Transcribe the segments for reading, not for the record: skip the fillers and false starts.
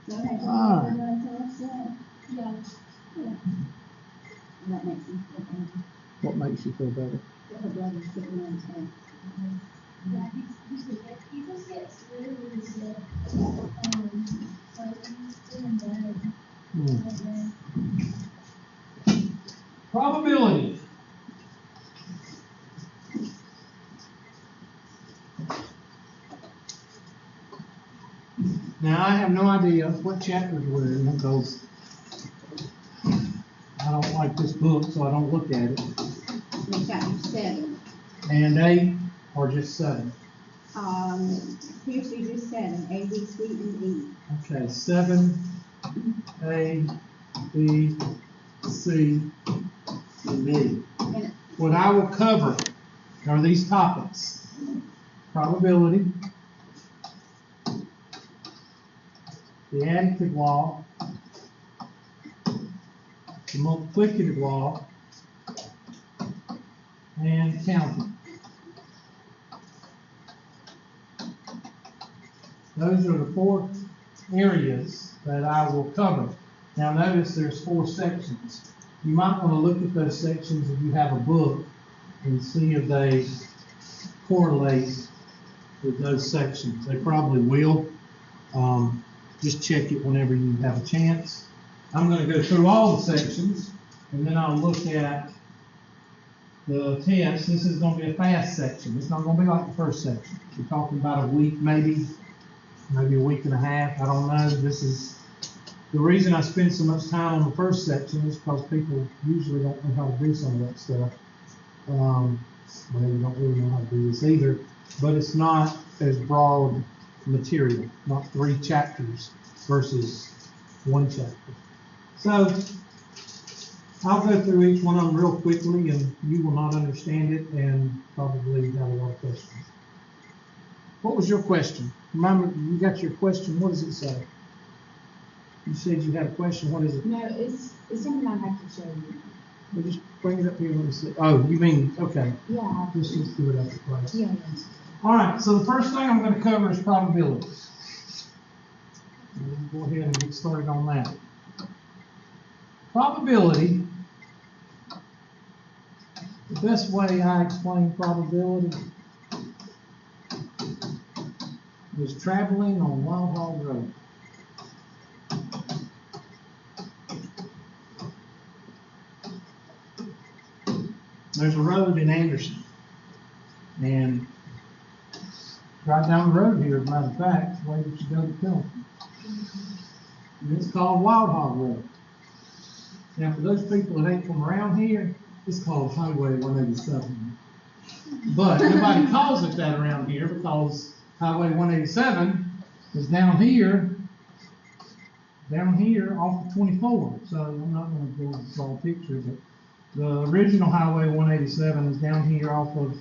All right. Yeah. That makes me feel better. What makes you feel better? That her brother's sitting on his head. Yeah, he just gets really sick. So he's doing better. Probability. Now, I have no idea what chapters we're in because I don't like this book, so I don't look at it. In chapter 7. And 8 or just 7? Here's just 7, A, B, C, and E. Okay, 7, A, B, C, and D. What I will cover are these topics: probability, the additive law, the multiplicative law, and counting. Those are the 4 areas that I will cover. Now notice there's 4 sections. You might want to look at those sections if you have a book and see if they correlate with those sections. They probably will. Just check it whenever you have a chance. I'm going to go through all the sections and then I'll look at the test. This is going to be a fast section. It's not going to be like the first section. We're talking about a week, maybe a week and a half. I don't know. This is the reason I spend so much time on the first section is because people usually don't know how to do some of that stuff. Well, you don't really know how to do this either, but it's not as broad material, not 3 chapters versus 1 chapter. So I'll go through each one of them real quickly and you will not understand it and probably have a lot of questions. What was your question? Remember, you got your question. What does it say? You said you had a question. What is it? No, it's something I have to show you. Well, just bring it up here and let me see. Oh, you mean, okay. Yeah. Just do it at the class. Yeah. All right, so the first thing I'm going to cover is probabilities. We'll go ahead and get started on that. Probability, the best way I explain probability is traveling on Wild Hog Road. There's a road in Anderson, and right down the road here, as a matter of fact, the way that you go to Pendleton. And it's called Wild Hog Road. Now, for those people that ain't from around here, it's called Highway 187. But nobody calls it that around here because Highway 187 is down here off of 24. So I'm not going to go and draw a picture, but the original Highway 187 is down here off of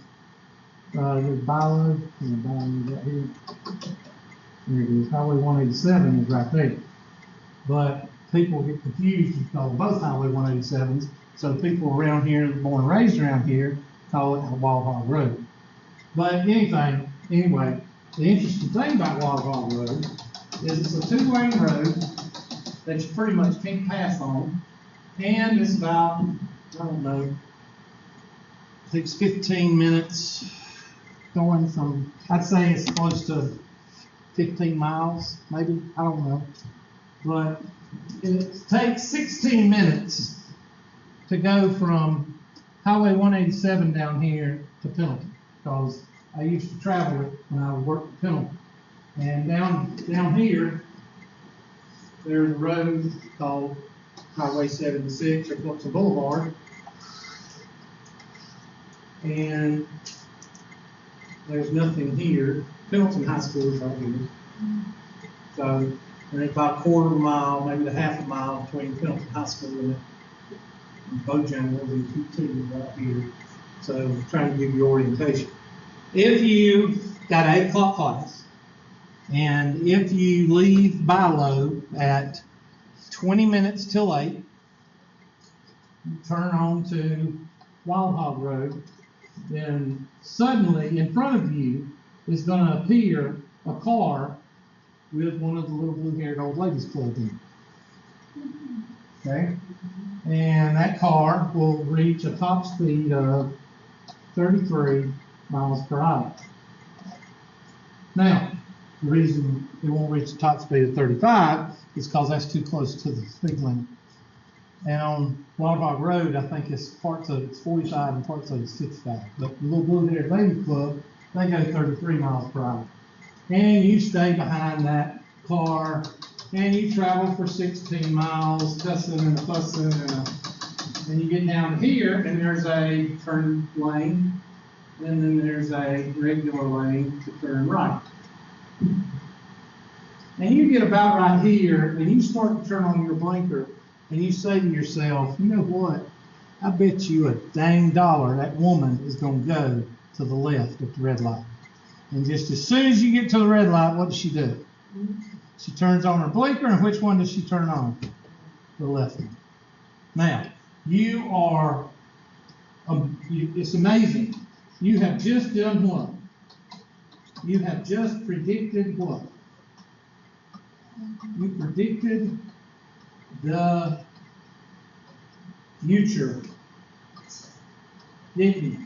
the Bilo, right here. There it is. Highway 187 is right there. But people get confused and call both Highway 187s. So people around here, born and raised around here, call it Wild Hog Road. But anyway, the interesting thing about Wild Hog Road is it's a 2-lane road that you pretty much can't pass on. And it's about, I don't know, I think it's 15 minutes going from, I'd say it's close to 15 miles, maybe, I don't know. But it takes 16 minutes to go from Highway 187 down here to Pendleton, because I used to travel it when I worked at Pendleton. And down here, there's a road called Highway 76 or Pendleton Boulevard. And there's nothing here. Pendleton High School is right here. So there's about a quarter of a mile, maybe a half a mile between Pendleton High School and Bojangles and T2 right here. So I'm trying to give you orientation. If you got an 8 o'clock class, and if you leave Bilo at 20 minutes till 8, you turn on to Wild Hog Road, then suddenly in front of you is going to appear a car with one of the little blue-haired old ladies club in it. Okay? And that car will reach a top speed of 33 miles per hour. Now, the reason it won't reach the top speed of 35 is because that's too close to the speed limit. And on Waterhog Road, I think it's parts of it's 45 and parts of it's 65. But the little blue-haired lady club, they go 33 miles per hour. And you stay behind that car, and you travel for 16 miles, cussing and fussing, and you get down here, and there's a turn lane, and then there's a regular lane to turn right. And you get about right here, and you start to turn on your blinker, and you say to yourself, you know what? I bet you a dang dollar that woman is going to go to the left at the red light. And just as soon as you get to the red light, what does she do? She turns on her blinker, and which one does she turn on? The left one. Now, you are, it's amazing. You have just done what? You have just predicted what? You predicted the future, didn't you?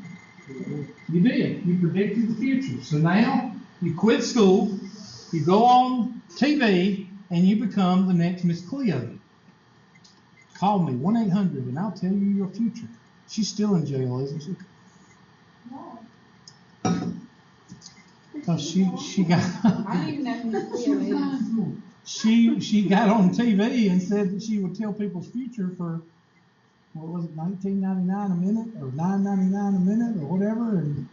You did. You predicted the future. So now you quit school, you go on TV, and you become the next Miss Cleo. Call me, 1-800, and I'll tell you your future. She's still in jail, isn't she? No. Oh, she got I don't even know who Cleo is. she got on TV and said that she would tell people's future for, what was it, $19.99 a minute or $9.99 a minute or whatever, and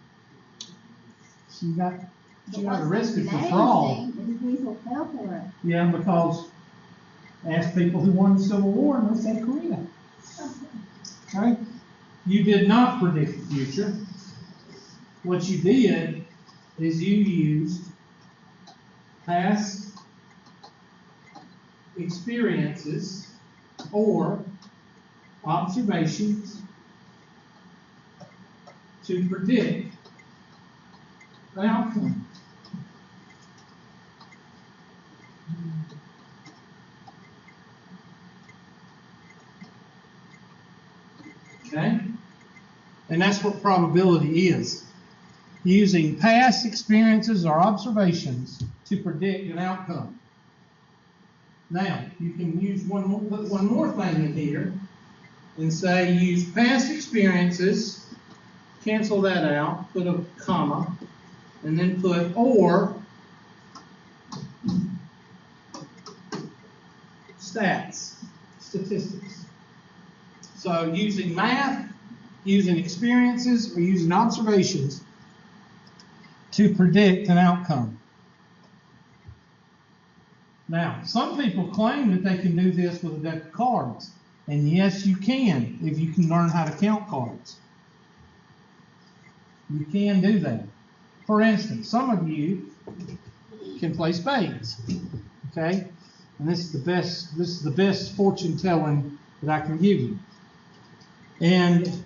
she got arrested for fraud. And people fell for it. Yeah, because asked people who won the Civil War, and they said Korea. Okay? You did not predict the future. What you did is you used past experiences or observations to predict the outcome. Okay? And that's what probability is. Using past experiences or observations to predict an outcome. Now, you can use put one more thing in here and say use past experiences, cancel that out, put a comma, and then put or statistics. So using math, using experiences, or using observations to predict an outcome. Now, some people claim that they can do this with a deck of cards. And yes, you can, if you can learn how to count cards. You can do that. For instance, some of you can play spades. Okay? And this is the best fortune telling that I can give you. And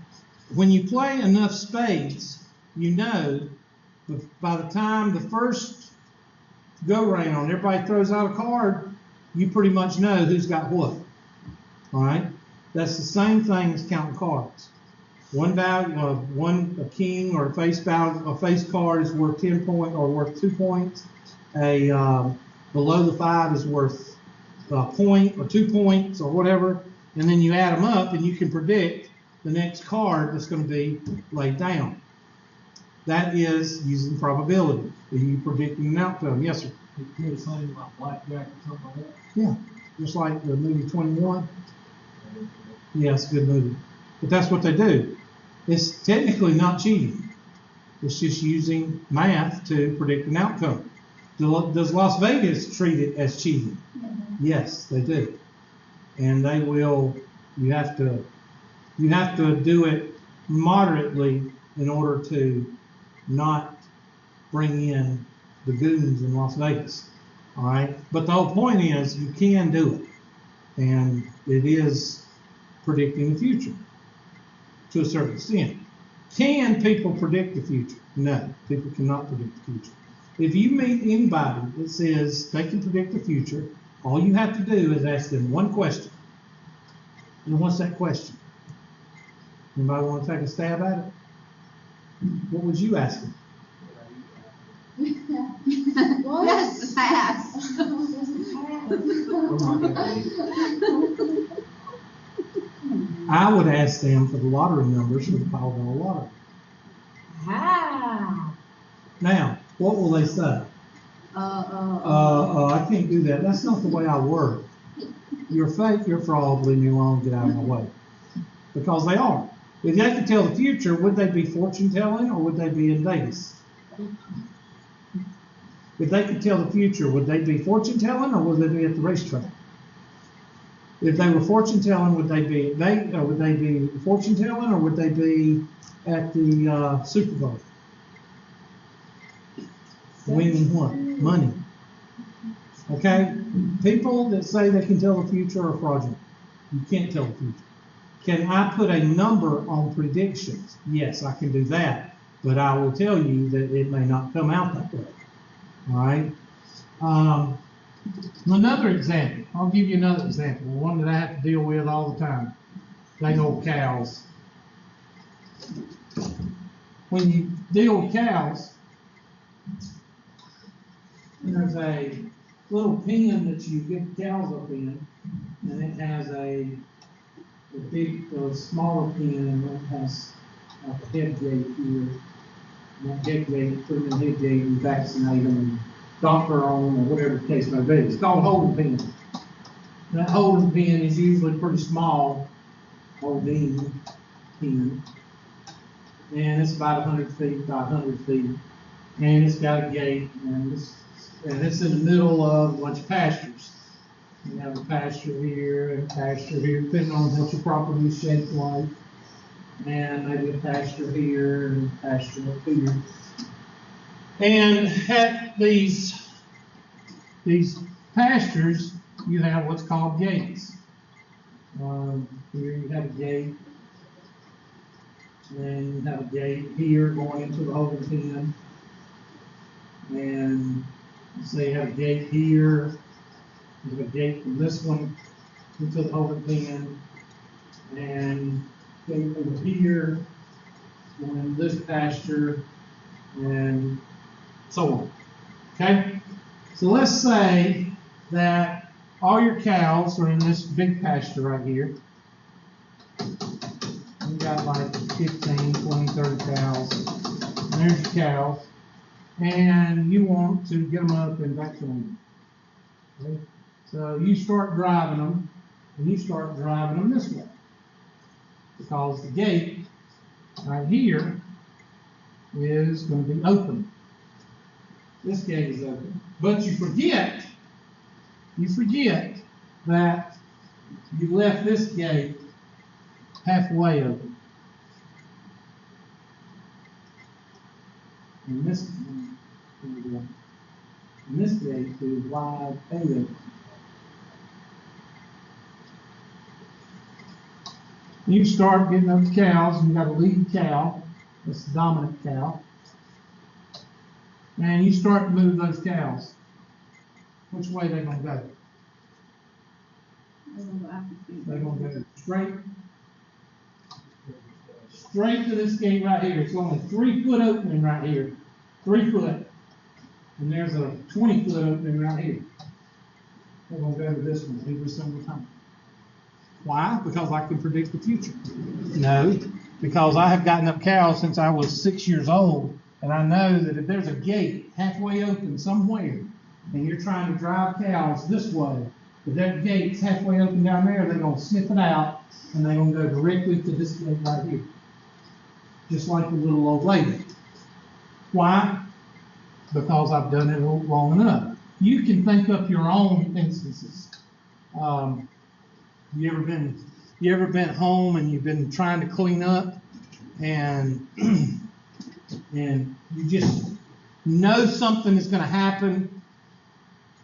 when you play enough spades, you know by the time the first go round, everybody throws out a card, you pretty much know who's got what. All right? That's the same thing as counting cards. One value, a king or a face card is worth 10 points or worth 2 points. Below the 5 is worth a point or 2 points or whatever, and then you add them up and you can predict the next card that's going to be laid down. That is using probability. Are you predicting an outcome? Yes, sir. You do something like blackjack or something like that? Yeah, just like the movie 21. Yeah, it's a good movie. But that's what they do. It's technically not cheating. It's just using math to predict an outcome. Does Las Vegas treat it as cheating? Mm-hmm. Yes, they do. And they will, you have to do it moderately in order to not bring in the goons in Las Vegas. All right? But the whole point is you can do it. And it is predicting the future to a certain extent. Can people predict the future? No, people cannot predict the future. if you meet anybody that says they can predict the future, all you have to do is ask them one question. And what's that question? Anybody want to take a stab at it? What would you ask them? That's fast. I would ask them for the lottery numbers for the Powerball lottery. Ah. Now, what will they say? I can't do that. That's not the way I work. You're fake, you're fraud, leave me alone, get out of my way. Because they are. If they could tell the future, would they be fortune telling or would they be in Vegas? If they could tell the future, would they be fortune telling or would they be at the racetrack? If they were fortune telling, would they be fortune telling or would they be at the Super Bowl? Winning what? Money. Okay? People that say they can tell the future are fraudulent. You can't tell the future. Can I put a number on predictions? Yes, I can do that. But I will tell you that it may not come out that way. All right? Another example. I'll give you another example. One that I have to deal with all the time. Dang old cows. When you deal with cows, there's a little pen that you get the cows up in, and it has a big, smaller pen, and it has like a head gate here. And that head gate, put them in the head gate and vaccinate them and doctor on them or whatever the case may be. It's called a holding pen. That holding pen is usually pretty small, holding pen, and it's about 100 feet by 100 feet, and it's got a gate, and it's in the middle of a bunch of pastures. You have a pasture here and a pasture here, depending on what your property is shaped like, and maybe a pasture here and a pasture up here. And at these pastures, you have what's called gates. Here you have a gate, and you have a gate here going into the holding pen, and so you have a gate here, you have a gate from this one into the holding pen, and gate over here, going into this pasture, and so on. Okay? So let's say that all your cows are in this big pasture right here. You got like 15, 20, 30 cows. And there's your cows. And you want to get them up and vacuum them. Okay? So you start driving them, and you start driving them this way. Because the gate right here is going to be open. This gate is open. But you forget that you left this gate halfway open. And this gate is wide open. You start getting up the cows, and you got a lead cow, that's the dominant cow. And you start to move those cows. Which way they gonna go? They're gonna go straight to this gate right here. It's only 3 foot opening right here. 3 foot. And there's a 20-foot opening right here. They're gonna go to this one every single time. Why? Because I can predict the future. No, because I have gotten up cows since I was 6 years old, and I know that if there's a gate halfway open somewhere, and you're trying to drive cows this way, if that gate's halfway open down there, they're going to sniff it out, and they're going to go directly to this gate right here. Just like the little old lady. Why? Because I've done it long enough. You can think up your own instances. You ever been home and you've been trying to clean up, and and you just know something is going to happen,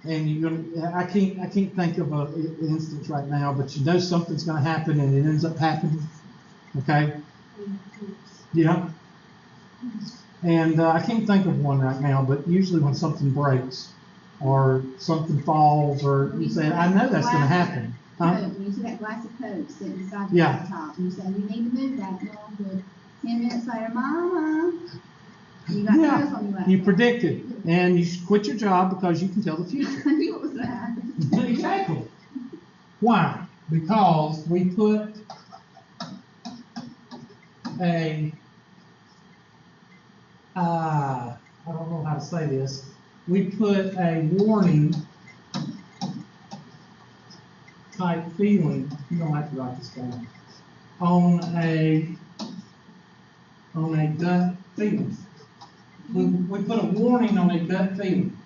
and I can't think of an instance right now, but you know something's going to happen and it ends up happening. Okay? Yeah. And I can't think of one right now, but usually when something breaks or something falls or you say, I know that's going to happen. Huh? Coke, when you see that glass of Coke sitting beside the Yeah. laptop, and you say, you need to move that, no, good. 10 minutes later, Mama, you got Yeah, Coke on your laptop. you predicted, and you should quit your job because you can tell the future. I knew it was that. Exactly. Why? Because we put a, I don't know how to say this, we put a warning type feeling, you don't have to write this down, on a gut feeling. We put a warning on a gut feeling.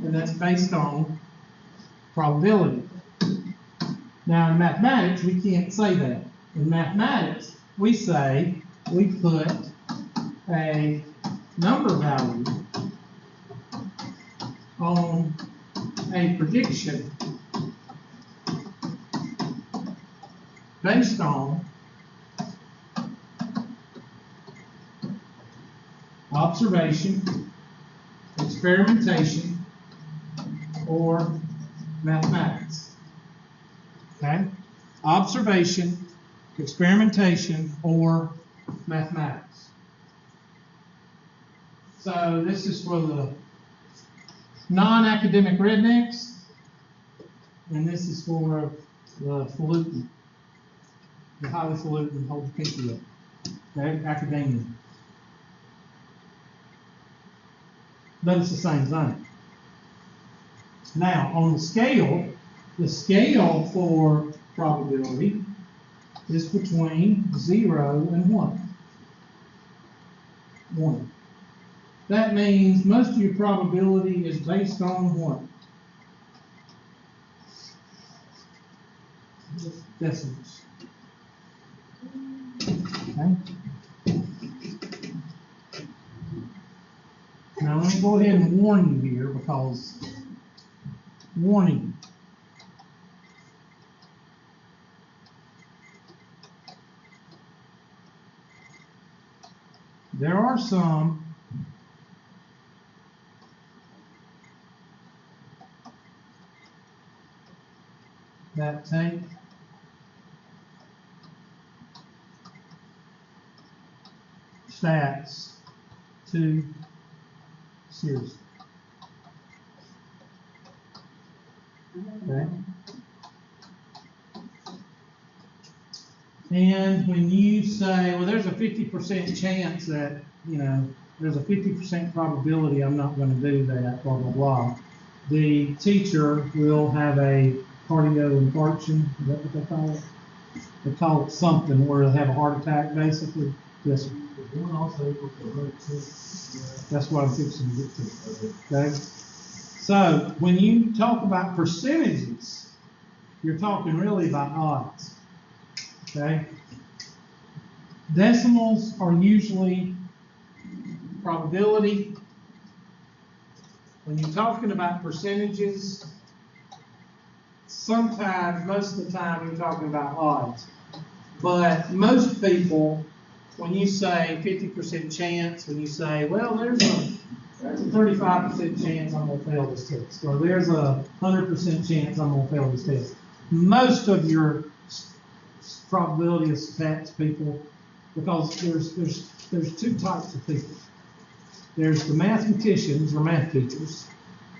And that's based on probability. Now in mathematics, we can't say that. In mathematics, we say we put a number value on a prediction based on observation, experimentation, or mathematics. Okay? Observation, experimentation, or mathematics. So this is for the non-academic rednecks, and this is for the falutin, the highly falutin, hold the pinky up, okay? Academia. But it's the same thing. Now, on the scale for probability is between 0 and 1. 1. That means most of your probability is based on what? Decimals. Okay. Now let me go ahead and warn you here, because warning. There are some that take stats too seriously. Okay. And when you say, well, there's a 50% chance that, there's a 50% probability I'm not going to do that, blah, blah, blah, the teacher will have a cardio infarction. Is that what they call it? They call it something where they'll have a heart attack, basically. Yes, sir. One also equals to 100%. That's what I'm fixing to get to. Okay? So when you talk about percentages, you're talking really about odds. Okay? Decimals are usually probability. When you're talking about percentages, sometimes, most of the time, you're talking about odds. But most people, when you say 50% chance, when you say, well, there's a 35% chance I'm going to fail this test, or there's a 100% chance I'm going to fail this test, most of your probability of stats people, because there's two types of people. There's the mathematicians or math teachers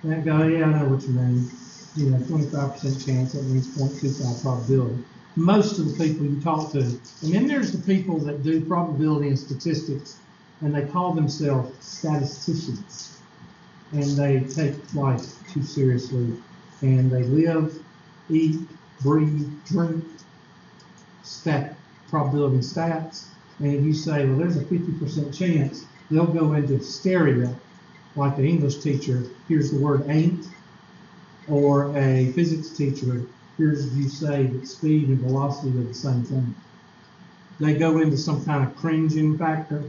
that go, yeah, I know what you mean. 25% chance, that means 0.25 probability. Most of the people you talk to. And then there's the people that do probability and statistics, and they call themselves statisticians. And they take life too seriously. And they live, eat, breathe, drink, probability and stats. And if you say, well, there's a 50% chance, they'll go into hysteria, like an English teacher hears the word ain't, or a physics teacher hears you say that speed and velocity are the same thing. They go into some kind of cringing factor.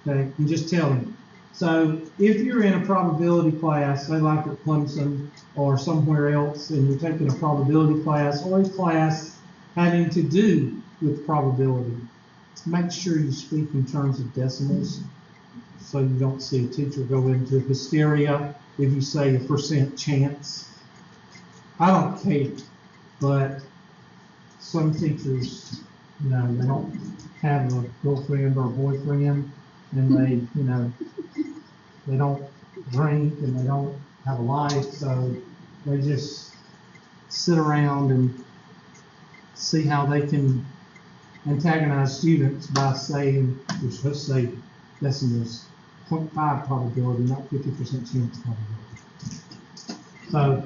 Okay, and just tell them. So if you're in a probability class, say like at Clemson or somewhere else, and you're taking a probability class or a class having to do with probability, make sure you speak in terms of decimals, so you don't see a teacher go into hysteria if you say a % chance. I don't care, but some teachers, you know, they don't have a girlfriend or a boyfriend, and they, you know, they don't drink and they don't have a life, so they just sit around and see how they can antagonize students by saying, you're supposed to say decimals, 0.5 probability, not 50% chance probability. So,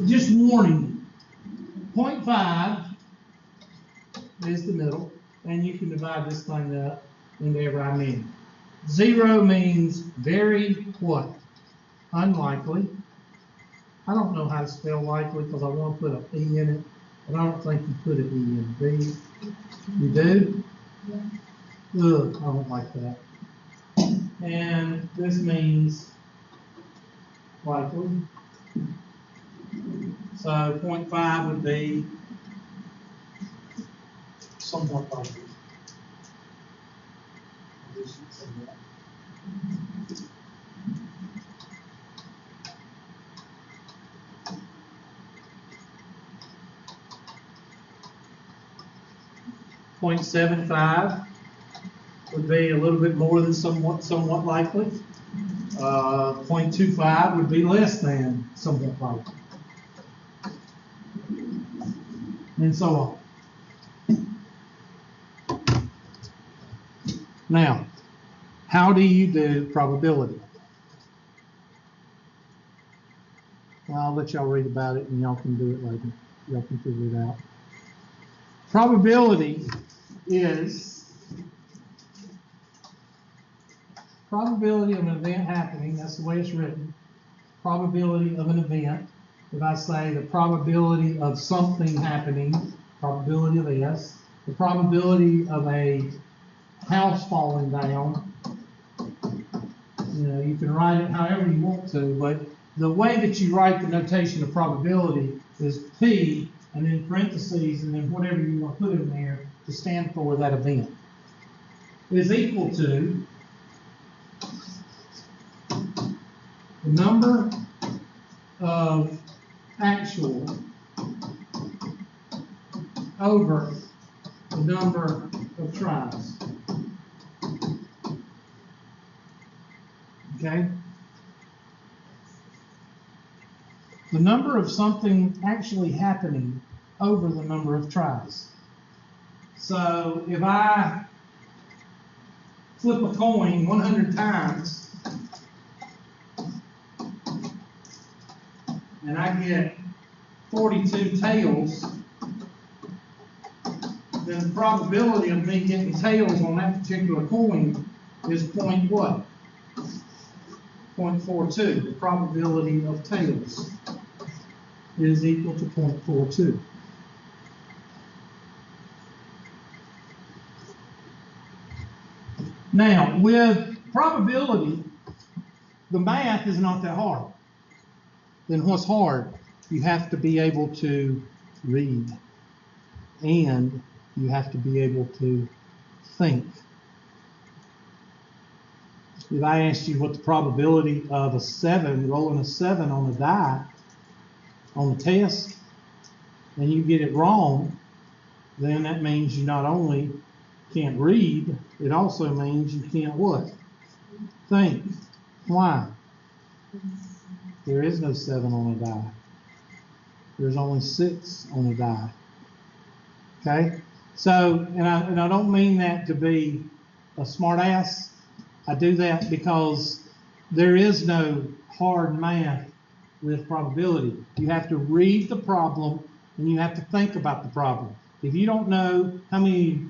just warning you, 0.5 is the middle, and you can divide this thing up into every I mean. 0 means very what? Unlikely. I don't know how to spell likely because I want to put an E in it, but I don't think you put an E in B. You do? Yeah. Ugh, I don't like that. And this means likely. So 0.5 would be somewhat likely. I guess you'd say that. .75 would be a little bit more than somewhat likely. 0.25 would be less than somewhat likely, and so on. Now, how do you do probability? Well, I'll let y'all read about it, and y'all can do it later. Y'all can figure it out. Probability is probability of an event happening. That's the way it's written. Probability of an event. If I say the probability of something happening, probability of S, the probability of a house falling down, you know, you can write it however you want to, but the way that you write the notation of probability is P, and then parentheses, and then whatever you want to put in there to stand for that event. It is equal to the number of actual over the number of tries. Okay? The number of something actually happening over the number of tries. So if I flip a coin 100 times and I get 42 tails, then the probability of me getting tails on that particular coin is point what? 0.42. The probability of tails is equal to 0.42. Now, with probability, the math is not that hard. Then what's hard? You have to be able to read, and you have to be able to think. If I asked you what the probability of a 7, rolling a 7 on a die, on the test, and you get it wrong, then that means you not only can't read, it also means you can't what? Think. Why? There is no 7 on a die. There's only 6 on a die. Okay? So, and I don't mean that to be a smart ass. I do that because there is no hard math with probability. You have to read the problem and you have to think about the problem. If you don't know how many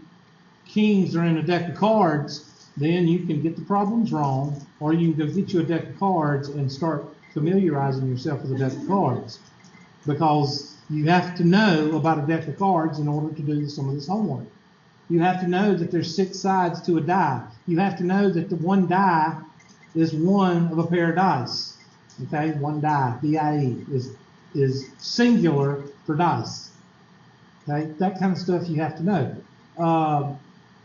kings are in a deck of cards, then you can get the problems wrong, or you can go get you a deck of cards and start familiarizing yourself with a deck of cards, because you have to know about a deck of cards in order to do some of this homework. You have to know that there's 6 sides to a die. You have to know that the one die is one of a pair of dice. Okay, one die, D-I-E, is singular for dice. Okay, that kind of stuff you have to know.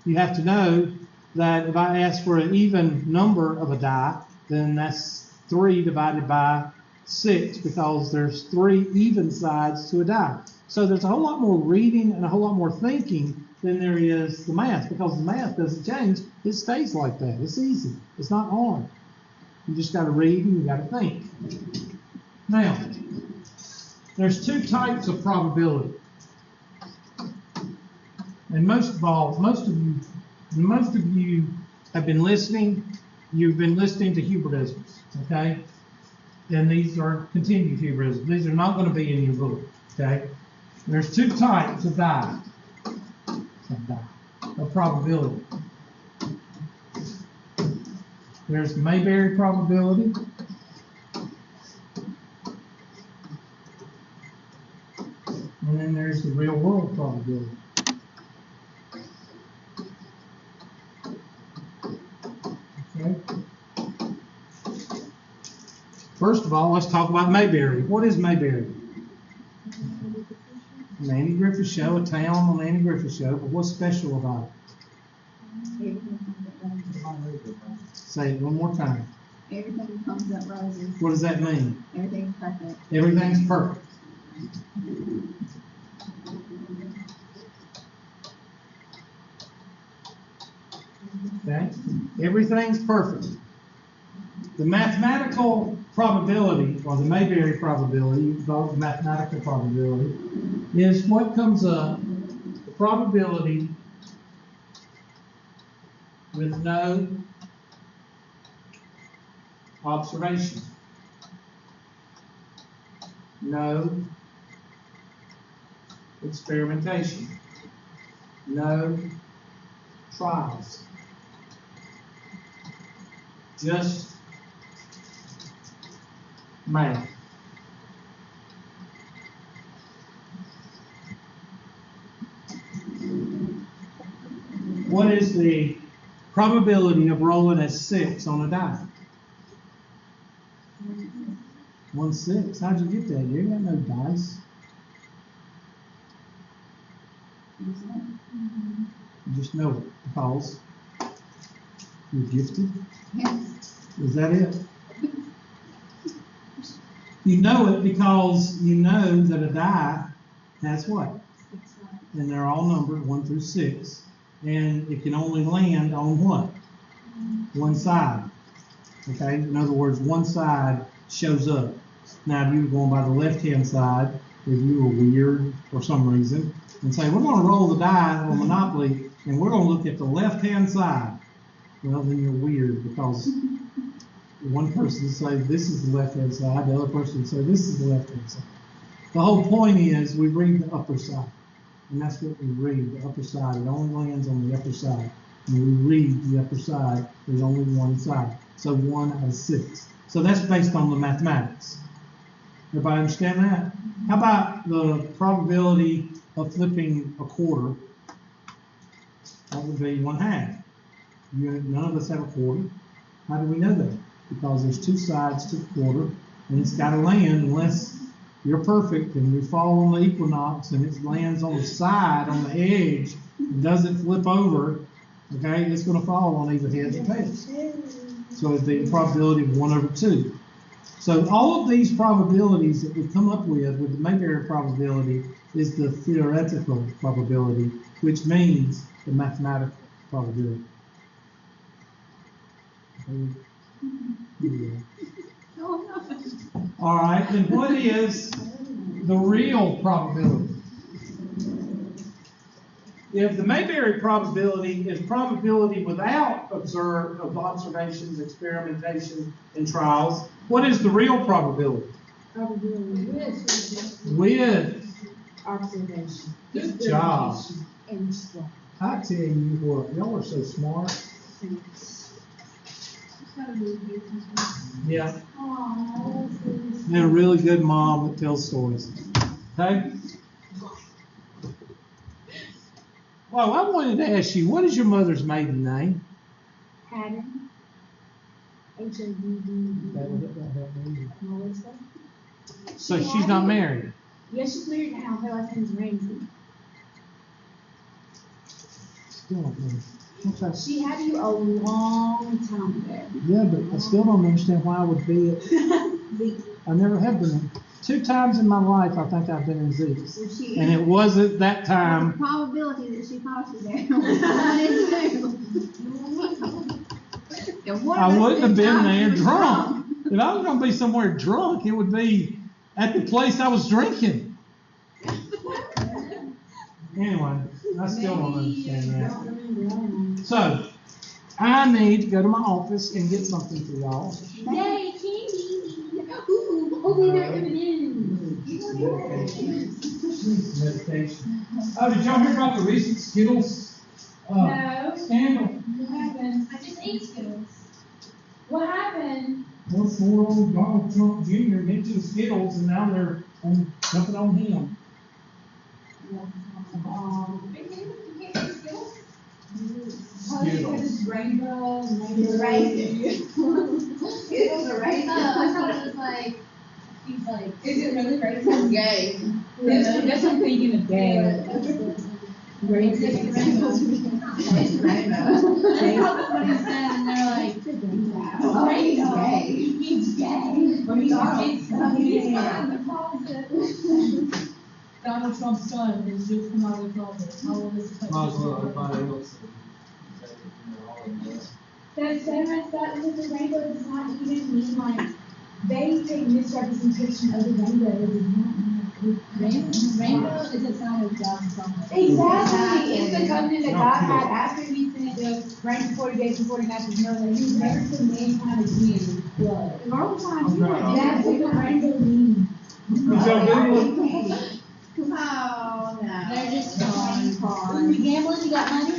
you have to know that if I ask for an even number of a die, then that's 3 divided by 6, because there's 3 even sides to a die. So there's a whole lot more reading and a whole lot more thinking than there is the math, because the math doesn't change. It stays like that. It's easy. It's not hard. You just got to read and you got to think. Now, there's 2 types of probability. And most of you have been listening. You've been listening to Hubertisms, okay? And these are continued Hubertisms. These are not going to be in your book, okay? There's 2 types of of probability. There's the Mayberry probability. And then there's the real world probability. Okay. First of all, let's talk about Mayberry. What is Mayberry? An Andy Griffith Show, a town on the Andy Griffith Show, but what's special about it? Say it one more time. Everything comes up roses. What does that mean? Everything's perfect. Everything's perfect. Okay? Everything's perfect. The mathematical probability, or the Mayberry probability, you can call it the mathematical probability, is what comes up, the probability with no observation, no experimentation, no trials, just math. What is the probability of rolling a 6 on a die? 1/6. How'd you get that? You ain't got no dice. You just know it because you're gifted. Yes. Is that it? You know it because you know that a die has what? And they're all numbered 1 through 6. And it can only land on what? One side. Okay? In other words, one side shows up. Now, if you were going by the left-hand side, if you were weird for some reason, and say, we're going to roll the die on Monopoly, and we're going to look at the left-hand side, well, then you're weird, because one person will say, this is the left-hand side, the other person will say, this is the left-hand side. The whole point is, we read the upper side. And that's what we read, the upper side. It only lands on the upper side. When we read the upper side, there's only one side. So 1 out of 6. So that's based on the mathematics. Everybody understand that? How about the probability of flipping a quarter? That would be 1/2. None of us have a quarter. How do we know that? Because there's 2 sides to the quarter, and it's got to land unless you're perfect and you fall on the equinox and it lands on the side, on the edge, and doesn't flip over, okay, it's going to fall on either heads or tails. So it'd be a probability of 1/2. So all of these probabilities that we come up with the Mayberry probability is the theoretical probability, which means the mathematical probability. Yeah. All right, then what is the real probability? If the Mayberry probability is probability without observations, experimentation, and trials, what is the real probability? Probability With observation. good job. And stuff. I tell you what, y'all are so smart. Yeah. They're a really good mom that tells stories. Okay? Well, I wanted to ask you, what is your mother's maiden name? Pattern. H-A-D-D-E. Melissa. So she's not married. Yeah, she's married now. Her last name's Ramsey. Still don't know. Okay. She had you a long time ago. Yeah, but I still don't understand why I would be it. I never have been in. 2 times in my life, I think I've been in Zeke. So she, And it wasn't that the time. probability that she thought you there was 1 in 2. And one of I us wouldn't have this been time there was drunk. If I was going to be somewhere drunk, it would be at the place I was drinking. Anyway, I still don't understand that. So, I need to go to my office and get something for y'all. Yay, candy! Ooh, oh, they're M&M's. Medication. Oh, did y'all hear about the recent Skittles No. scandal? What happened? I just ate Skittles. What happened? Well, poor old Donald Trump Jr. mentioned Skittles, and now they're jumping on him. You can't eat Skittles? Skittles. Rainbow, Racist. Skittles are racist. I thought it was like, he's like, Is it really racist? Gay. That's what I'm thinking of gay. It's rainbow. that's probably what he said, and they're like, Oh, he's gay. he's gay. What do you He's fine, the closet. Donald Trump's son is just come out of the closet. How old is the Might as well everybody else. That's so messed up because the rainbow does not even mean like, they take misrepresentation of the rainbow. It does not mean Rainbow is a sign of God's something. Exactly. It's the covenant that No, God no. had after he sent the rain for 40 days and 40 nights with Noah. He was never to mankind again blood. Normal time, you Okay. were That's what the rainbow means. Did y'all do it? Oh, no. They're just gone. You gambling? You got money?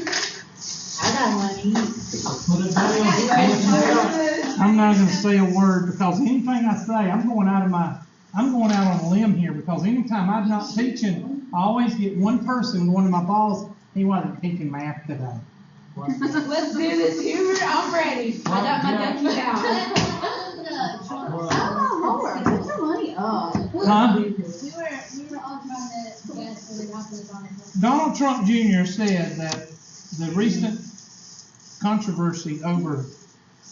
I got money. Put it down. I'm not going to say a word because anything I say, I'm going out on a limb here because anytime I'm not teaching, I always get one person, one of my balls, he wasn't teaching math today. Let's do this, Hubert. I'm ready. I got my ducky out. Oh, Lord, put your money up. Huh? We were all trying to guess what happened with Donald Trump. Donald Trump Jr. said that the recent controversy over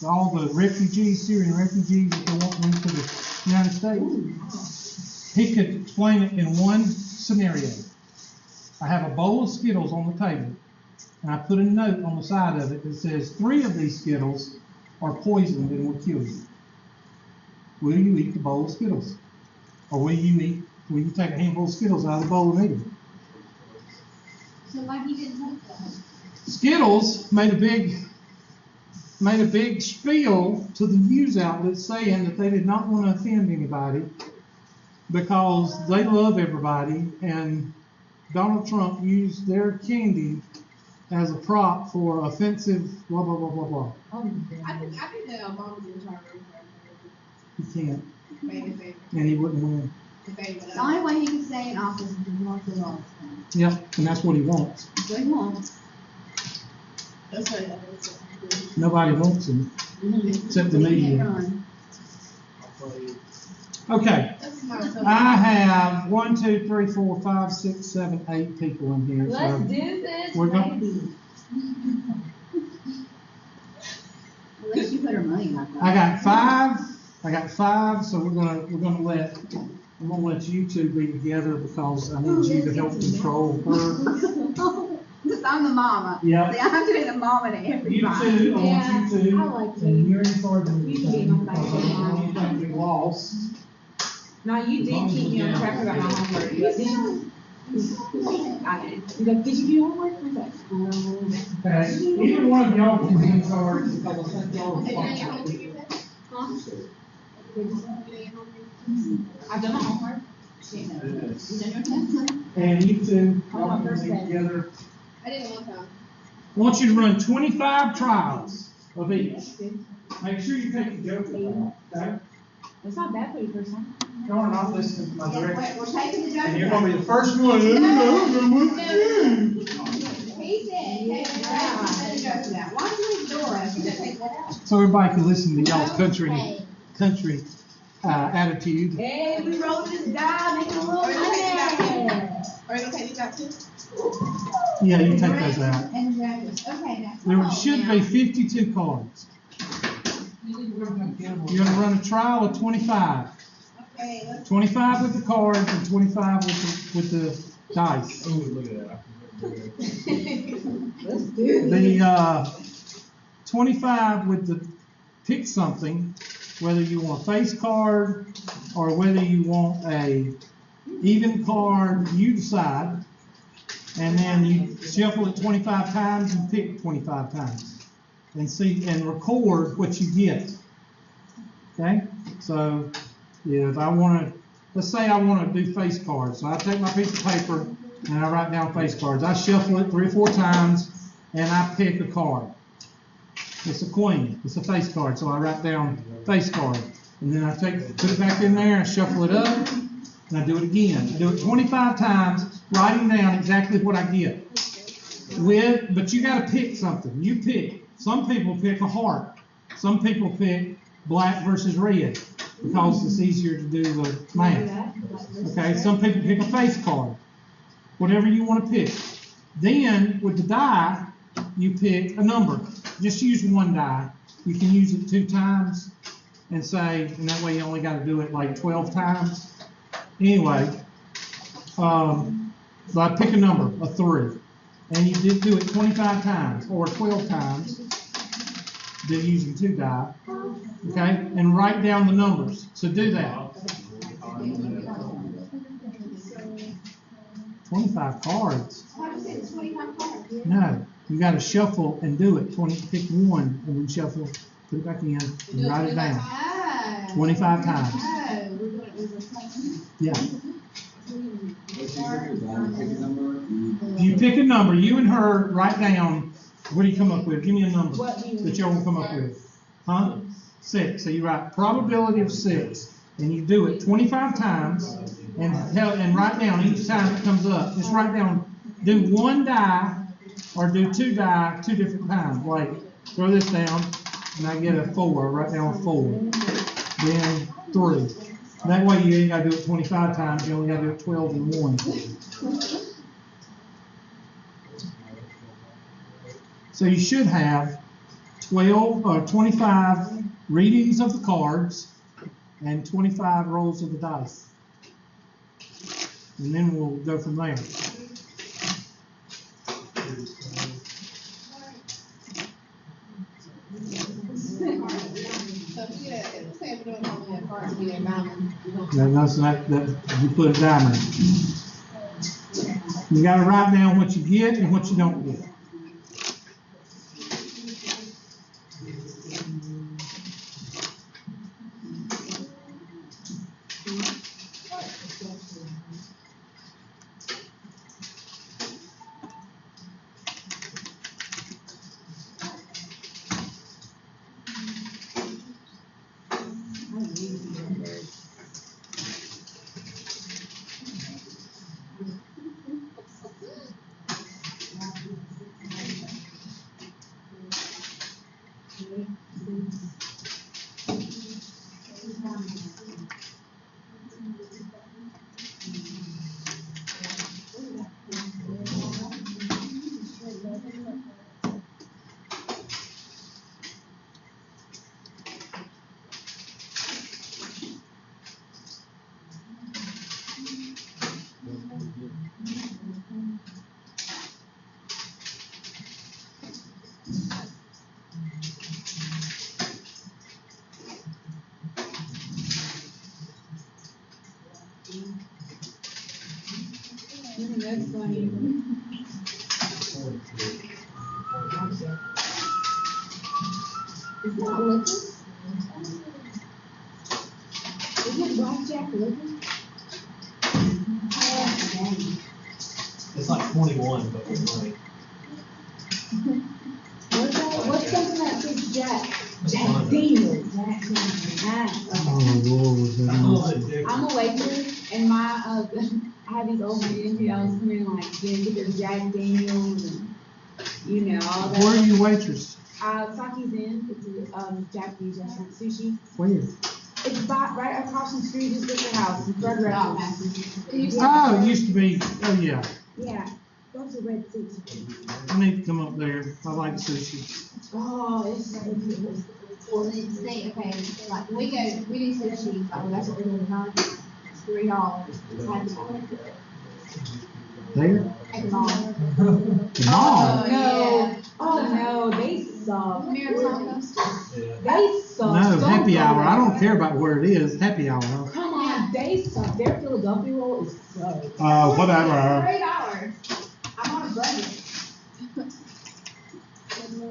all the refugees, Syrian refugees that they want into the United States, he could explain it in one scenario. I have a bowl of Skittles on the table, and I put a note on the side of it that says 3 of these Skittles are poisoned and will kill you. Will you eat the bowl of Skittles? Or will you take a handful of Skittles out of the bowl and eat them? So why he didn't take that? Skittles made a big spiel to the news outlets saying that they did not want to offend anybody because they love everybody, and Donald Trump used their candy as a prop for offensive blah blah blah blah blah. I think that Obama's in charge. He can't, Maybe. and he wouldn't win. The only way he can stay in office is to mark the laws. Yep, and that's what he wants. So he won't. That's right. Nobody wants him except the media. Okay. I have 1, 2, 3, 4, 5, 6, 7, 8 people in here. Let's So do this, we're gonna- baby. At least you put her money like that. I got five, so I'm gonna let you 2 be together because I need you to help control her. Because I'm the mama. Yeah. See, I have to be the mama to You everybody. 2, I want you 2, I like you. and you're in charge of You the can be thing my because I favorite don't want anything to be lost. Now, you did keep me on track about my homework. You did. I did. You go, did you do homework? I was like, Okay, either one of y'all can be in charge because I think y'all are responsible. I've done my homework. And you 2, Oh, y'all my can first be day. together. I didn't want to. I want you to run 25 trials of each. Make sure you take the joke out, okay? It's not bad for you first time. Y'all are not listening to my direction. We're taking the joke. And you're gonna be the first one. He said, take the joke out. Why do you leave the door open? Take that out. So everybody can listen to y'all's country attitude. Hey, we rolled this die, making a little money. Are you gonna take these out too? Yeah, you take those out. And the jacket. Okay, now. There should be 52 cards. You're gonna run a trial of 25. Okay, let's. 25 with the cards and 25 with the dice. Ooh, look at that. Let's do it. The 25 with the pick something, whether you want a face card or whether you want a even card, you decide. And then you shuffle it 25 times and pick 25 times. And see and record what you get. Okay? So if I want to, let's say I want to do face cards. So I take my piece of paper and I write down face cards. I shuffle it 3 or 4 times and I pick a card. It's a queen. It's a face card. So I write down face card. And then I put it back in there and shuffle it up. And I do it again. I do it 25 times, writing down exactly what I get. But you got to pick something. You pick. Some people pick a heart. Some people pick black versus red because it's easier to do the math. Okay. Some people pick a face card. Whatever you want to pick. Then with the die, you pick a number. Just use one die. You can use it 2 times and and that way you only got to do it like 12 times. Anyway, so I pick a number, a 3, and you did do it 25 times or 12 times. Then using 2 die, okay, and write down the numbers. So do that. 25 cards. Why did you say it's 25 cards? No, you got to shuffle and do it. Pick one and then shuffle, put it back in, and write it down. Oh. 25 times. Oh, we're doing it with a question. Yeah. If you pick a number, you and her write down. What do you come up with? Give me a number that y'all will come up with. Huh? 6. So you write probability of 6, and you do it 25 times, and write down each time it comes up. Just write down. Do 1 die or do 2 die 2 different times. Like throw this down, and I get a 4. Write down 4. Then 3. That way you ain't got to do it 25 times. You only got to do it 12 and 1. So you should have 12 or 25 readings of the cards and 25 rolls of the dice. And then we'll go from there. You put a diamond. You got to write down what you get and what you don't get. That's funny. Is that liquor? Is it blackjack liquor? It's like 21, but it's like. What's something that says Jack? Jack Daniels. Jack Daniels. Oh, Lord. I'm a little bit different. I'm a waitress, and my I have these old men who always come in like get their Jack Daniels and all that. Where are you waitress? Saki's Inn. It's a Japanese restaurant, sushi. Where? It's right across the street, just at the house, in front of the house. Oh, it used to be. Oh, yeah. Yeah. Those are red seats. I need to come up there. I like sushi. Oh, it's so good. Well, it's they, okay, like, we do sushi, oh, that's what we're doing, huh? It's $3. There? At the mall. The mall. No, oh no, they suck. Mirror tacos. They suck. No, Don't happy go hour. I don't there. care about where it is. Happy hour. Huh? Come on, they suck. Their Philadelphia roll is so. Whatever. $3. I'm on a budget.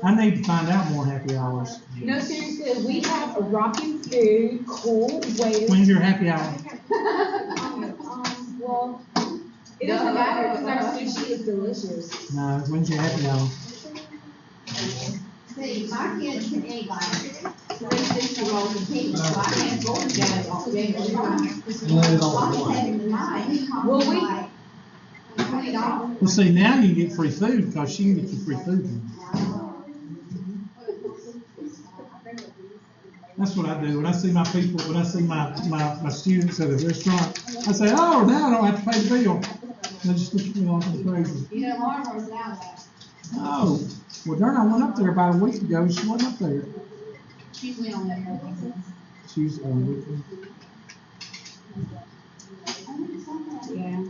I need to find out more happy hours. No, seriously, we have a rockin' food, cool way. When's your happy hour? Well, it doesn't matter because our sushi is delicious. No, when's your happy hour? See, my kids can eat like 360 rolls of pizza, so I can't afford to get it all day. And let it all I'm one. saving the night. Well, we- Like $20. Well, see, now you get free food because she can get you free food. That's what I do. When I see my people, when I see my students at a restaurant, I say, oh, now I don't have to pay the bill. They just look at me like I'm crazy. You know, Laura was out there. Oh, well, darn, I went up there about a week ago. She wasn't up there. She's went on there. She's on weekend. Yeah.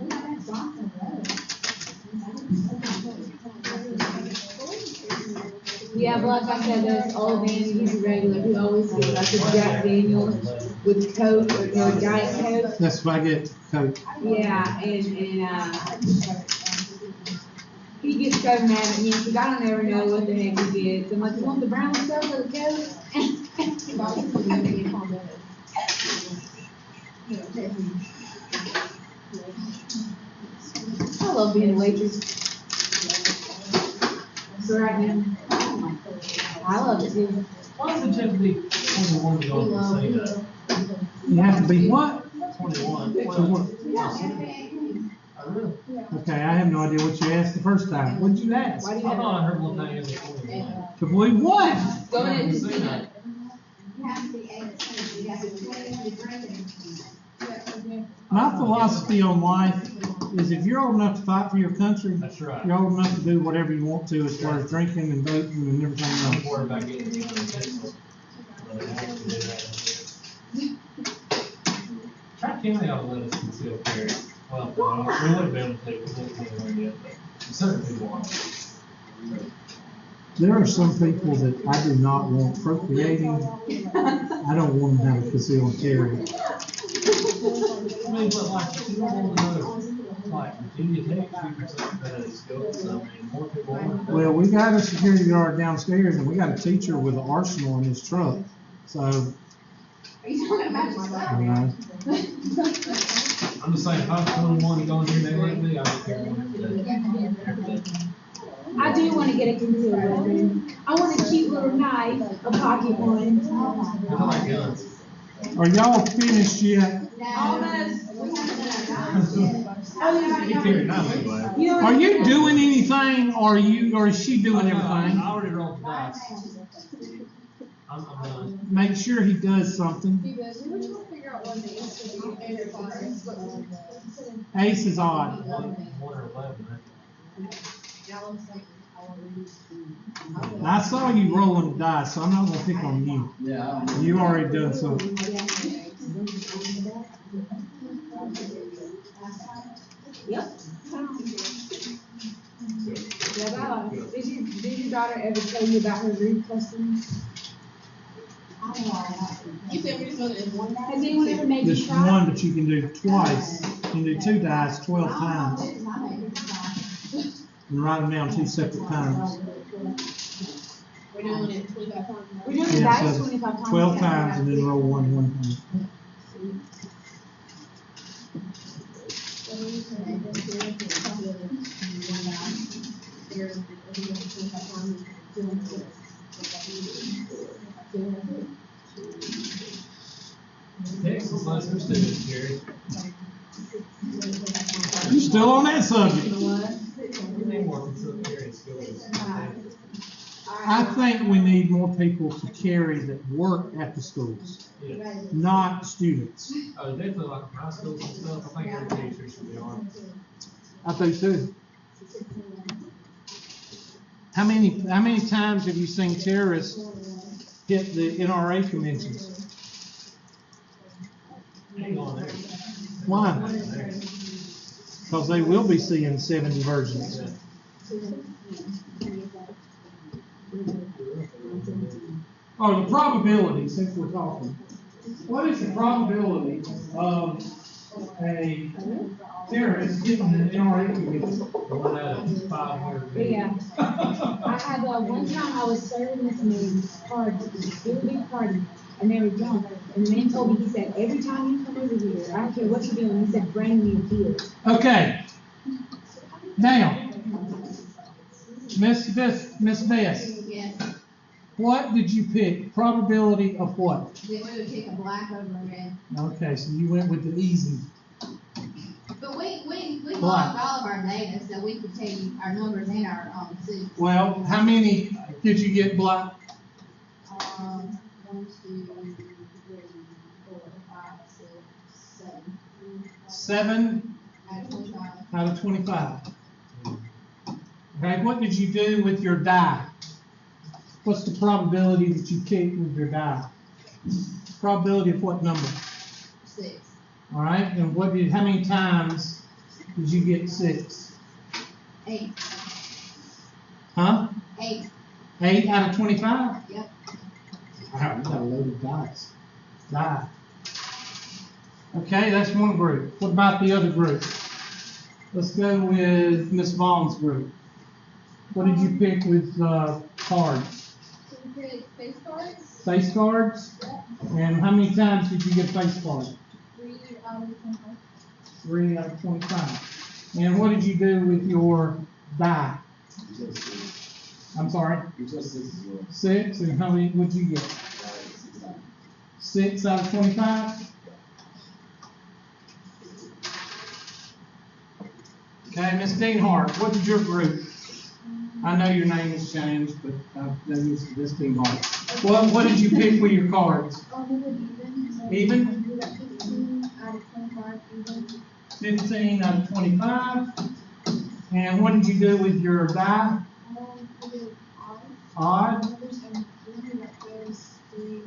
Yeah, but like I said, this old man, he's a regular, he always gets like a Jack Daniels with Coke or Diet Coke. That's what I get. Coke. Yeah, and he gets so mad at me because I don't ever know what the heck he gets. I'm like, you want the brown stuff or the Coke? I love being a waitress. So right now, I love it too. Why does it have to be 21 to go on the casino? You have to be what? 21. So what? Oh, really? Okay, I have no idea what you asked the first time. What did you ask? Why do I you have thought I heard one thing as a 21. To believe what? going in Casino. casino? You have to be 18, you have to be 21 to drink it. My philosophy on life is if you're old enough to fight for your country, That's right. you're old enough to do whatever you want to as far as drinking and voting and everything I'm else. worried about getting the Texas. Track County ought to let us conceal carry. Well, we wouldn't be able to, we wouldn't be able to yet, but certain people are. There are some people that I do not want procreating. I don't want them to have a conceal and carry. I mean, but like, you don't want to know, like, Virginia Tech or something that has skills, so I mean, more people want to. Well, we got a security guard downstairs and we got a teacher with an arsenal in his truck. So, Are you talking about you yourself? know, I'm just saying, if I'm 21 going in there like me, I don't care what it is. I do want to get a concealed weapon. I want a cute little knife, a pocket one. I like guns. are y'all finished yet? Almost. We haven't done our guns yet. You carry a knife anyway. You know, Are you doing anything or is she doing I everything? already rolled the dice. I'm done. Make sure he does something. Ace is odd. 1 or 11, I saw you rolling the dice, so I'm not gonna pick on you. Yeah. You already done something. Yep. Yeah, Bella, did your daughter ever tell you about her root customs? You said we're just gonna do one. Has anyone ever made you Just try? one, but you can do twice. You can do 2 dice 12 times and write them down 2 separate times. We're doing it 25 times. We're doing the Yeah, dice so 25 times. 12 times and then roll one time. Texas lets their students carry. You still on that subject? We need more concealed carry skills. I think we need more people to carry that work at the schools, Yeah. not students. Oh, definitely like high schools and stuff. I think every teacher should be on. I think too. How many times have you seen terrorists hit the NRA conventions? Hang on there. Why? Because they will be seeing 70 versions. Oh, the probability, since we're talking. What is the probability of a terrorist hitting an NRA convention? 1 out of 500. Yeah. I had, one time I was serving this man party, really big party, and they were drunk. And the man told me, he said, every time you come over here, I don't care what you're doing, he said, bring me a beer. Okay. Now, Miss Bess, Yes, what did you pick? Probability of what? that we would pick a black over a red. Okay, so you went with the easy. But we Black. logged all of our data, so we could tell you our numbers and our, cities. Well, how many did you get black? 1, 2, 3, 4, 5, 6, 7. 7 Out of 25. out of 25. Okay, what did you do with your die? What's the probability that you picked with your die? Probability of what number? 6. All right, and how many times did you get 6? 8. Huh? 8. 8 out of 25? Yep. Wow, you got a load of dice. Die. Okay, that's one group. What about the other group? Let's go with Miss Vaughn's group. What did you pick with cards? So we pick face cards. Face cards? And how many times did you get a face card? 3 out of 25. 3 out of 25. And what did you do with your die? I'm sorry? 6. And how many would you get? 6 out of 25? Okay, Miss Deanhart, what did your group? I know your name has changed, but Miss Deanhart. What did you pick with your cards? We did even. Even? We got 15 out of 25 even. 15 out of 25. And what did you do with your die? We did Odd? numbers, and we only got those 3.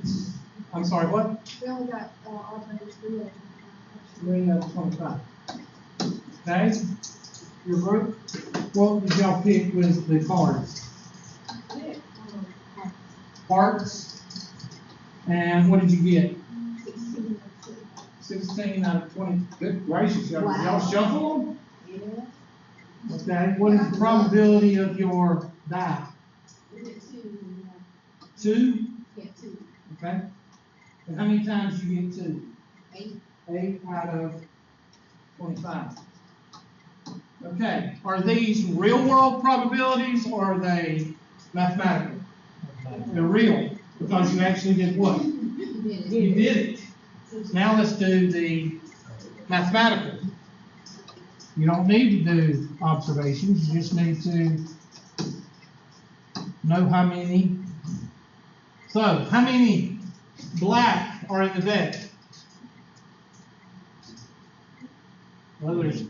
I'm sorry, what? We only got odd numbers 3 out of 3 out of 25. Okay? Your group? What did y'all pick with the cards? 25. Hearts? And what did you get? 16 out of 16 out of 20. Good gracious, y'all, Wow. y'all shuffle them? 25. Yeah. Okay, what is the probability of your die? We did 2. 2? Yeah, 2. Okay. And how many times did you get 2? 8. 8 out of 25. Okay, are these real world probabilities or are they mathematical? They're real, because you actually did what? You did it. You did it. Now let's do the mathematical. You don't need to do observations, you just need to know how many. So, how many black are in the deck? Well, there's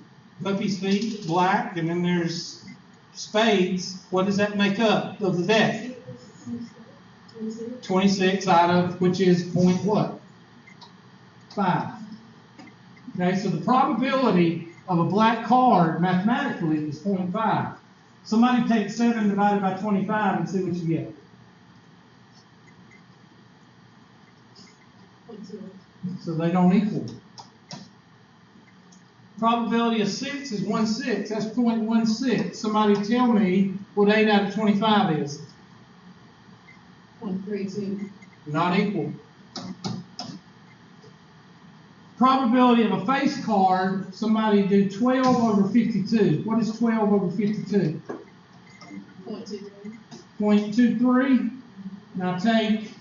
Puppy's feet, black, and then there's spades. What does that make up of the deck? 26 out of, which is point what? 5. Okay, so the probability of a black card mathematically is 0.5. Somebody take 7 divided by 25 and see what you get. So they don't equal. Probability of 6 is 1/6. That's 0.16. Somebody tell me what 8 out of 25 is. 0.32. Not equal. Probability of a face card, somebody do 12 over 52. What is 12 over 52? 0.23. 0.23. Now take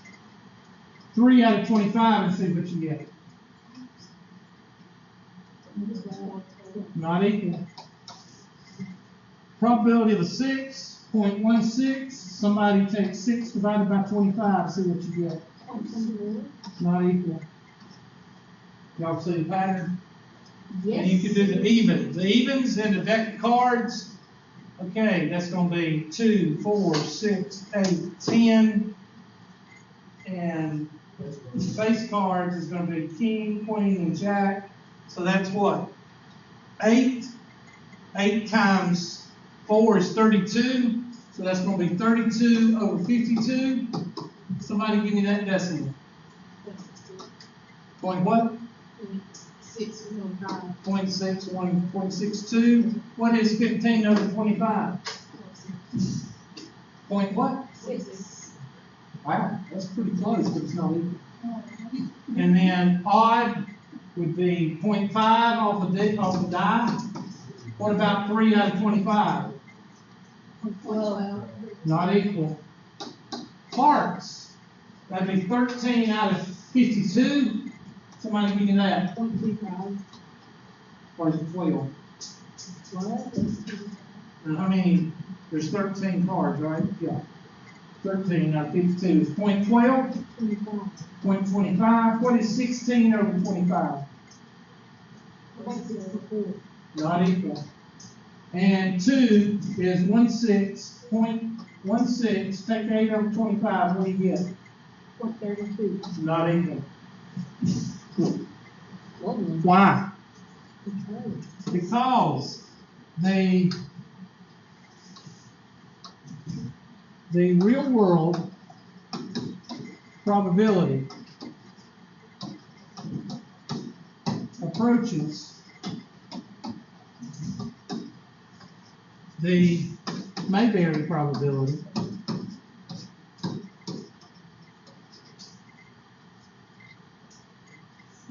3 out of 25 and see what you get. Not equal. Probability of a 6, 0.16. Somebody take 6 divided by 25, see what you get. Not equal. Y'all see the pattern? Yes. And you can do the evens. The evens in a deck of cards Okay, that's gonna be 2, 4, 6, 8, 10. And face cards is gonna be king, queen, and jack. So that's what? 8. 8 times 4 is 32. So that's gonna be 32 over 52. Somebody give me that decimal. Point what? 0.61.62. What is 15 over 25? Point what? 6. Wow, that's pretty close, but it's not equal. And then odd would be 0.5 off the die. What about 3 out of 25? 12. Not equal. Parts. That'd be 13 out of 52. Somebody give me that. 0.35. Or is it 12? What? And how many? There's 13 cards, right? Yeah. 13 out of 52 is 0.12. 25. 0.25. What is 16 over 25? 0.64. Not equal. And 2 is 16.16. Take 8 over 25. What do you get? 0.32. Not equal. What was Why? it? Because the real world probability approaches the Mayberry probability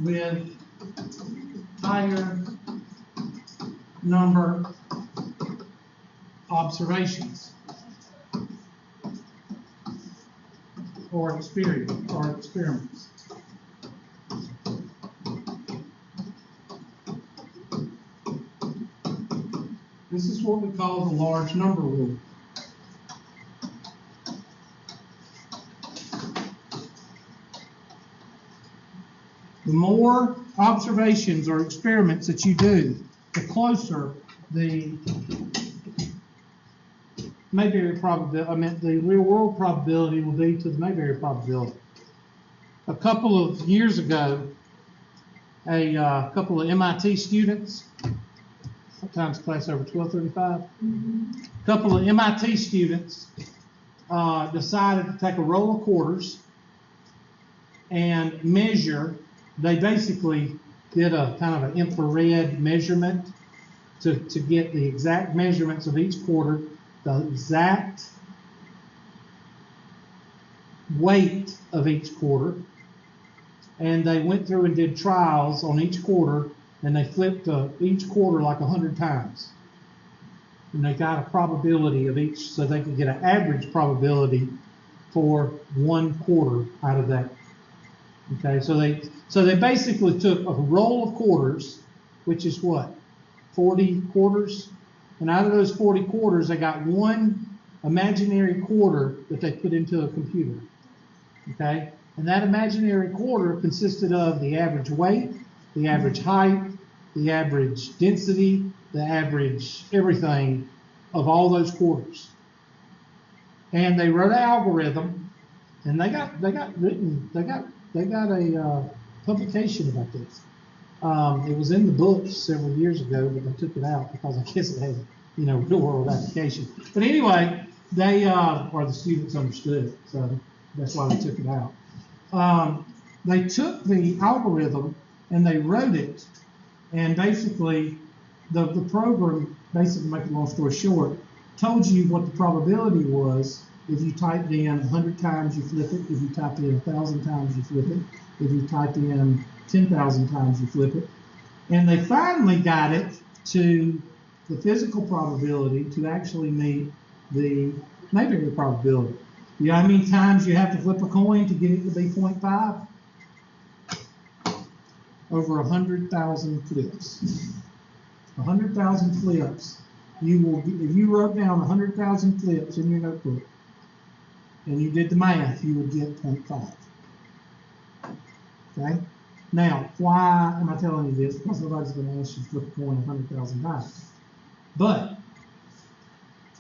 with higher number observations or experiments. This is what we call the large number rule. The more observations or experiments that you do, the closer the Mayberry probability, the real world probability will be to the Mayberry probability. A couple of years ago, a couple of MIT students, sometimes class over 1235, a couple of MIT students decided to take a roll of quarters and measure. They basically did a kind of an infrared measurement to get the exact measurements of each quarter, the exact weight of each quarter, and they went through and did trials on each quarter, and they flipped each quarter like 100 times. And they got a probability of each, so they could get an average probability for one quarter out of that. Okay, so they basically took a roll of quarters, which is what? 40 quarters? And out of those 40 quarters, they got one imaginary quarter that they put into a computer. Okay? And that imaginary quarter consisted of the average weight, the average height, the average density, the average everything of all those quarters. And they wrote an algorithm, and they got a publication about this. It was in the books several years ago, but they took it out because I guess it had, real world application. But anyway, they or the students understood it, so that's why they took it out. They took the algorithm and they wrote it, and basically the program, basically, make a long story short, told you what the probability was. If you typed in 100 times, you flip it. If you typed in 1,000 times, you flip it. If you typed in 10,000 times, you flip it. And they finally got it to the physical probability to actually meet the Mayberry probability. You know how many times you have to flip a coin to get it to be 0.5? Over 100,000 flips. 100,000 flips. You will, if you wrote down 100,000 flips in your notebook, and you did the math, you would get 0.5. Okay? Now, why am I telling you this? Because nobody's going to ask you to flip a coin 100,000 times. But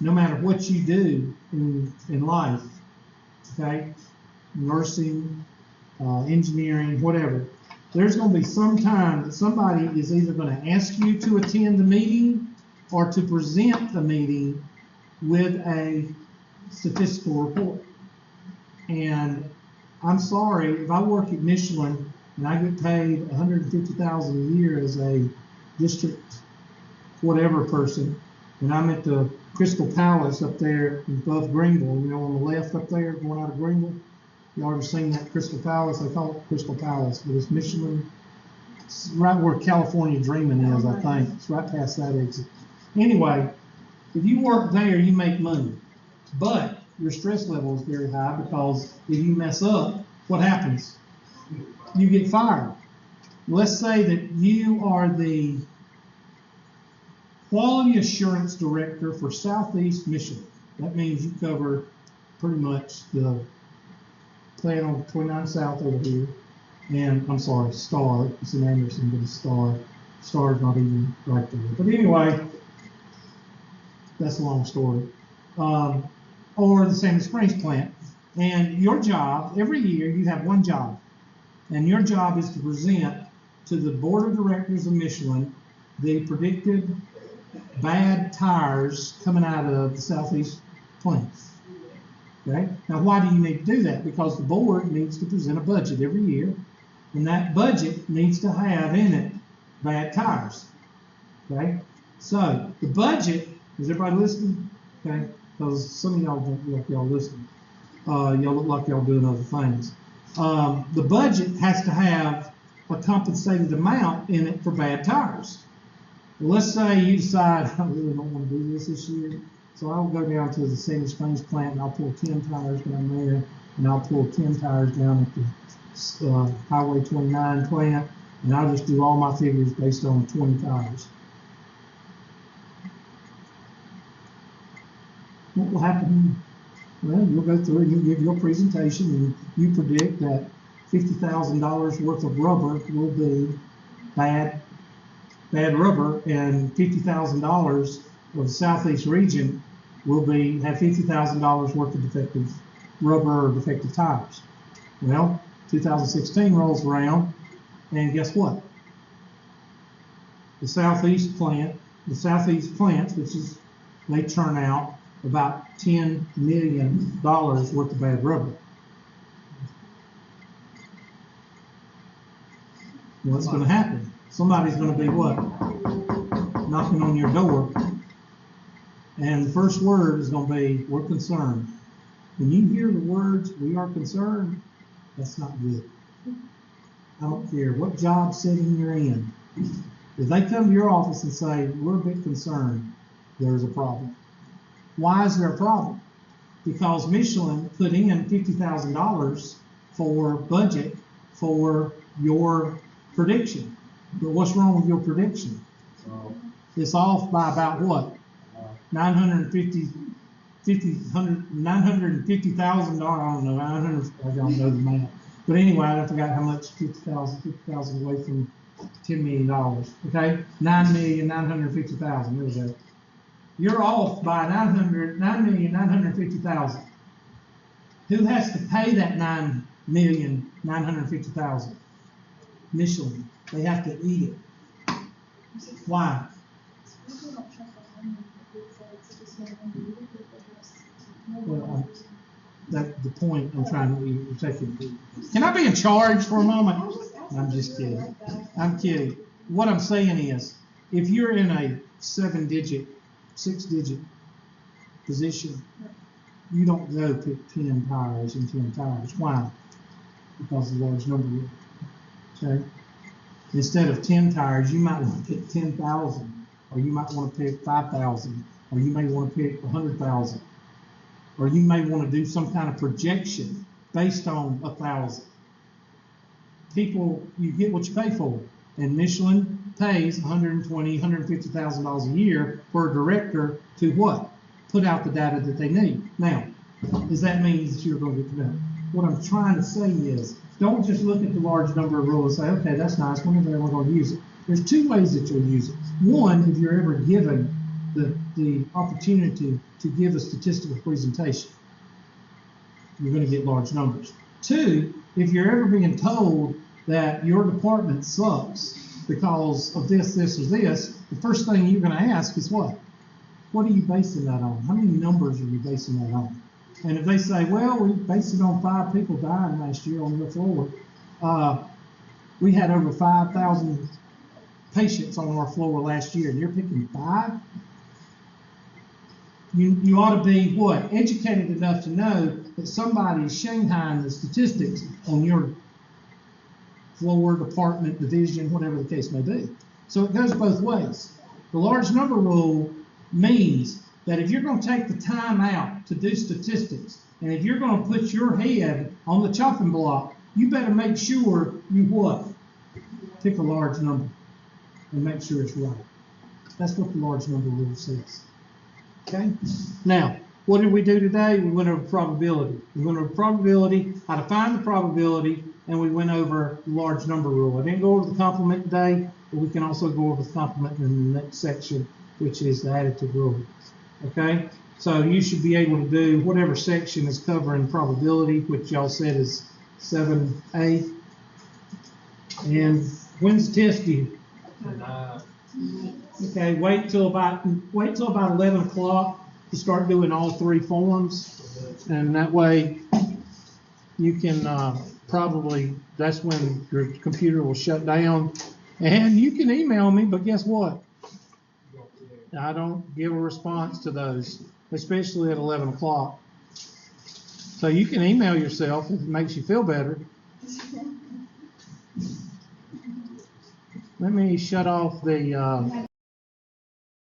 no matter what you do in life, okay, nursing, engineering, whatever, there's going to be some time that somebody is either going to ask you to attend the meeting or to present the meeting with a statistical report. And I'm sorry, if I work at Michelin and I get paid $150,000 a year as a district whatever person, and I'm at the Crystal Palace up there above Greenville, you know, on the left up there, going out of Greenville. Y'all ever seen that Crystal Palace? They call it Crystal Palace, but it's Michelin. It's right where California Dreaming is, I think. It's right past that exit. Anyway, if you work there, you make money, but your stress level is very high because if you mess up, what happens? You get fired. Let's say that you are the Quality Assurance Director for Southeast Michigan. That means you cover pretty much the plant on 29 South over here. And I'm sorry, Star. It's in Anderson, but it's Star. Star's not even right there. But anyway, that's a long story. Or the Sandy Springs plant. And your job, every year you have one job. And your job is to present to the Board of Directors of Michelin the predicted bad tires coming out of the Southeast plants. Okay? Now, why do you need to do that? Because the board needs to present a budget every year, and that budget needs to have in it bad tires. Okay? So, the budget, is everybody listening? Okay? Because some of y'all don't look like y'all listening. Y'all look like y'all doing other things. The budget has to have a compensated amount in it for bad tires. Well, let's say you decide, I really don't want to do this year, so I'll go down to the Sandy Springs plant and I'll pull 10 tires down there, and I'll pull 10 tires down at the Highway 29 plant, and I'll just do all my figures based on 20 tires. What will happen? Well, you'll go through and you give your presentation and you predict that $50,000 worth of rubber will be bad rubber, and $50,000 of the Southeast region will have $50,000 worth of defective rubber or defective tires. Well, 2016 rolls around, and guess what? The Southeast plants, which is, they turn out about $10 million worth of bad rubber. What's going to happen? Somebody's going to be what? Knocking on your door. And the first word is going to be, we're concerned. When you hear the words, we are concerned, that's not good. I don't care what job setting you're in. If they come to your office and say, we're a bit concerned, there's a problem. Why is there a problem? Because Michelin put in $50,000 for budget for your prediction. But what's wrong with your prediction? It's off by about what? $950,000. I don't know. I don't know the math. But anyway, I forgot how much. 50,000 away from $10 million. Okay, $9,950,000. There we go. You're off by $9,950,000. Who has to pay that $9,950,000? Michelin. They have to eat it. Why? Well, that's the point I'm trying to take. Can I be in charge for a moment? I'm just kidding. I'm kidding. What I'm saying is, if you're in a 6-digit position, you don't go pick 10 tires and 10 tires. Why? Because of the large number. Okay. Instead of 10 tires, you might want to pick 10,000, or you might want to pick 5,000, or you may want to pick 100,000, or you may want to do some kind of projection based on 1,000. People, you get what you pay for, and Michelin pays $120,000, $150,000 a year for a director to what? Put out the data that they need. Now, does that mean that you're going to get the data? What I'm trying to say is, don't just look at the large number of rules and say, okay, that's nice, when are they going to use it? There's two ways that you'll use it. One, if you're ever given the opportunity to give a statistical presentation, you're going to get large numbers. Two, if you're ever being told that your department sucks because of this, this, or this, the first thing you're going to ask is what? What are you basing that on? How many numbers are you basing that on? And if they say, well, we based it on 5 people dying last year on your floor, we had over 5,000 patients on our floor last year, and you're picking 5? You ought to be, what, educated enough to know that somebody is shanghaiing the statistics on your floor, department, division, whatever the case may be. So it goes both ways. The large number rule means that if you're going to take the time out to do statistics, and if you're going to put your head on the chopping block, you better make sure you what? Pick a large number and make sure it's right. That's what the large number rule says. Okay? Now, what did we do today? We went over probability. We went over probability, how to find the probability, and we went over the large number rule. I didn't go over the complement today, but we can also go over the complement in the next section, which is the additive rule. Okay? So you should be able to do whatever section is covering probability, which y'all said is 7A. And when's the test due? Okay, wait till about 11 o'clock to start doing all 3 forms, and that way you can probably, that's when your computer will shut down, and you can email me, but guess what? I don't give a response to those, especially at 11 o'clock. So you can email yourself if it makes you feel better. Let me shut off the